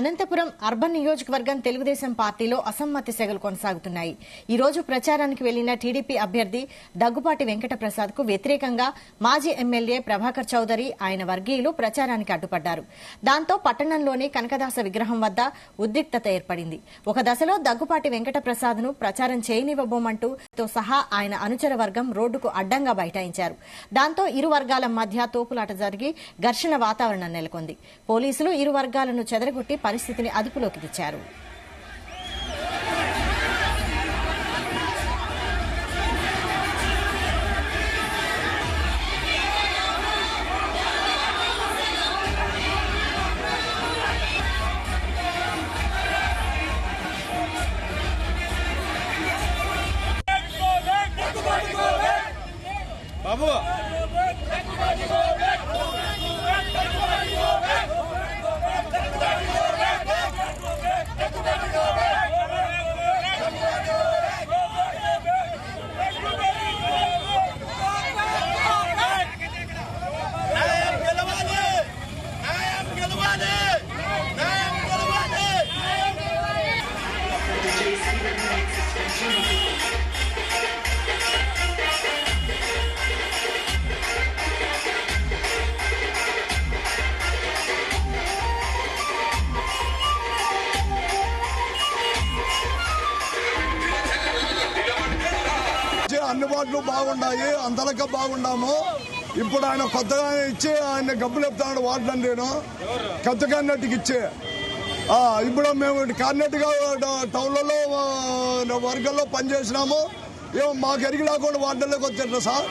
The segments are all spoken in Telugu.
అనంతపురం అర్బన్ నియోజకవర్గం తెలుగుదేశం పార్టీలో అసమ్మతి సెగలు కొనసాగుతున్నాయి. ఈ రోజు ప్రచారానికి వెళ్లిన టీడీపీ అభ్యర్థి దగ్గుపాటి వెంకట ప్రసాద్ కు వ్యతిరేకంగా మాజీ ఎమ్మెల్యే ప్రభాకర్ చౌదరి ఆయన వర్గీయులు ప్రచారానికి అడ్డుపడ్డారు. దాంతో పట్టణంలోని కనకదాస విగ్రహం వద్ద ఉద్రిక్తత ఏర్పడింది. ఒక దశలో దగ్గుపాటి వెంకట ప్రసాద్ ను ప్రచారం చేయనివ్వబోమంటూ తో సహా ఆయన అనుచర వర్గం రోడ్డుకు అడ్డంగా బైఠాయించారు. దాంతో ఇరు వర్గాల మధ్య తోపులాట జరిగి ఘర్షణ వాతావరణం నెలకొంది. పోలీసులు ఇరు వర్గాలను చెదరగొట్టి పరిస్థితిని అదుపులోకి తెచ్చారు. బాబు అందుబాటులో బాగున్నాయి, అంతలక బాగున్నాము. ఇప్పుడు ఆయన కొత్తగా ఇచ్చి ఆయన గబ్బులు చెప్తాడు వార్డులను నేను కొత్త క్యాండిడేట్కి ఇచ్చి ఇప్పుడు మేము క్యాండిడేట్గా టౌన్లలో వర్గాల్లో పనిచేసినాము. ఏమో మాకు ఎరిగి లేకుండా వార్డుల్లోకి వచ్చారు సార్.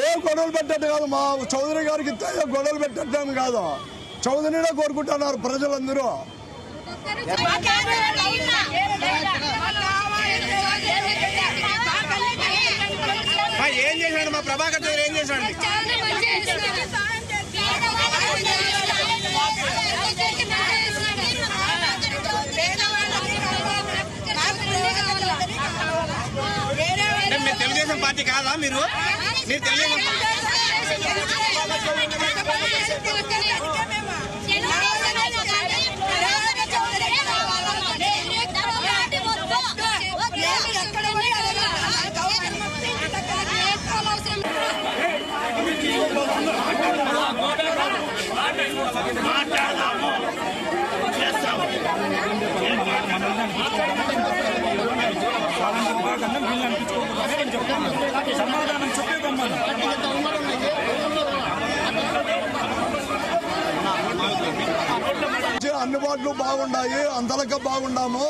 ఏ గొడవలు పెట్టట్టు కాదు, మా చౌదరి గారికి ఇస్తే గొడవలు పెట్టడం కాదు. చౌదరినే కోరుకుంటున్నారు ప్రజలందరూ. ఏం చేశాడు మా ప్రభాకర్ చౌదరి? ఏం చేశాడు? మీరు తెలుగుదేశం పార్టీ కాదా? మీరు తెలుగుదేశం అందుబాటులో బాగున్నాయి, అంతలక బాగున్నాము.